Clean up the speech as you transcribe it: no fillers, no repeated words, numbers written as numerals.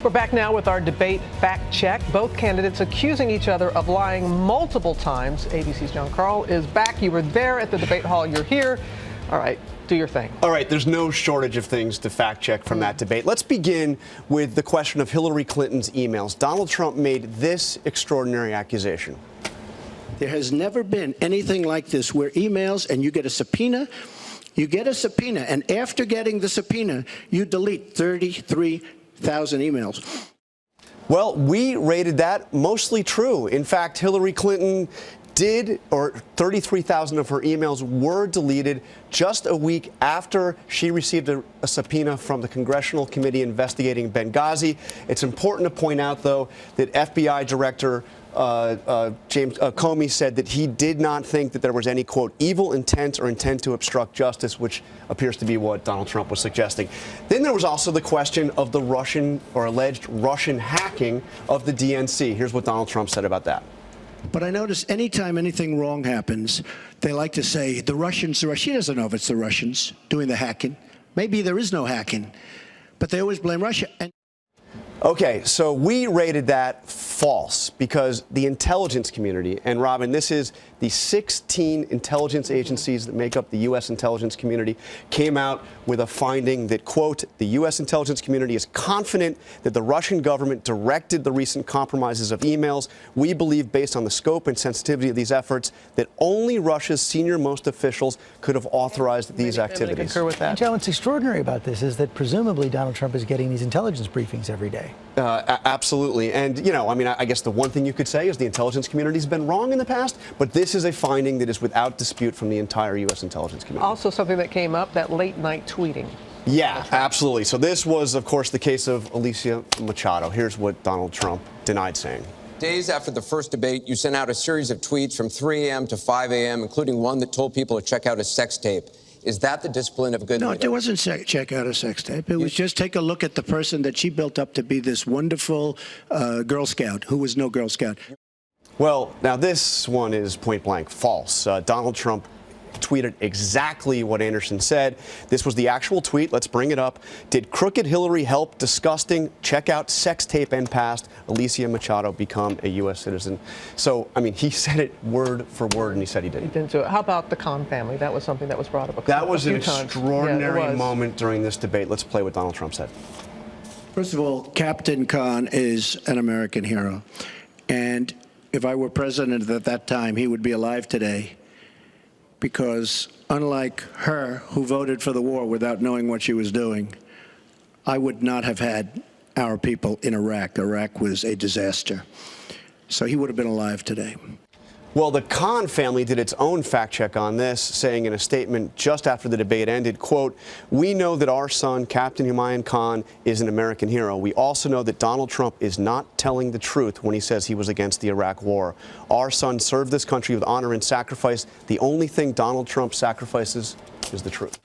We're back now with our debate fact check. Both candidates accusing each other of lying multiple times. ABC's Jon Karl is back. You were there at the debate hall. You're here. All right, do your thing. All right, there's no shortage of things to fact check from that debate. Let's begin with the question of Hillary Clinton's emails. Donald Trump made this extraordinary accusation. There has never been anything like this where emails and you get a subpoena, and after getting the subpoena, you delete 33,000 emails. Well, we rated that mostly true. In fact, Hillary Clinton did, or 33,000 of her emails were deleted just a week after she received a subpoena from the Congressional Committee investigating Benghazi. It's important to point out, though, that FBI Director James Comey said that he did not think that there was any, quote, evil intent or intent to obstruct justice, which appears to be what Donald Trump was suggesting. Then there was also the question of the Russian or alleged Russian hacking of the DNC. Here's what Donald Trump said about that. But I notice anytime anything wrong happens, they like to say the Russians. She doesn't know if it's the Russians doing the hacking. Maybe there is no hacking, but they always blame Russia. Okay, so we rated that false because the intelligence community, and Robin, this is the 16 intelligence agencies that make up the U.S. intelligence community, came out with a finding that, quote, the U.S. intelligence community is confident that the Russian government directed the recent compromises of emails. We believe, based on the scope and sensitivity of these efforts, that only Russia's senior-most officials could have authorized these activities. Concur with that. Joe, what's extraordinary about this is that presumably Donald Trump is getting these intelligence briefings every day. Absolutely. And, you know, I mean, I guess the one thing you could say is the intelligence community's been wrong in the past, but this is a finding that is without dispute from the entire U.S. intelligence community. Also something that came up, that late-night tweeting. Yeah, absolutely. So this was, of course, the case of Alicia Machado. Here's what Donald Trump denied saying. Days after the first debate, you sent out a series of tweets from 3 a.m. to 5 a.m., including one that told people to check out a sex tape. Is that the discipline of good leader? No, it wasn't check out a sex tape. It was just take a look at the person that she built up to be this wonderful Girl Scout, who was no Girl Scout. Well, now this one is point blank false. Donald Trump tweeted exactly what Anderson said. This was the actual tweet. Let's bring it up. Did crooked Hillary help disgusting checkout sex tape end past Alicia Machado become a U.S. citizen? So, I mean, he said it word for word, and he said he didn't. He didn't do it. How about the Khan family? That was something that was brought up a few times. That was an extraordinary moment during this debate. Let's play what Donald Trump said. First of all, Captain Khan is an American hero. And if I were president at that time, he would be alive today. Because unlike her, who voted for the war without knowing what she was doing, I would not have had our people in Iraq. Iraq was a disaster. So he would have been alive today. Well, the Khan family did its own fact check on this, saying in a statement just after the debate ended, quote, we know that our son, Captain Humayun Khan, is an American hero. We also know that Donald Trump is not telling the truth when he says he was against the Iraq war. Our son served this country with honor and sacrifice. The only thing Donald Trump sacrifices is the truth.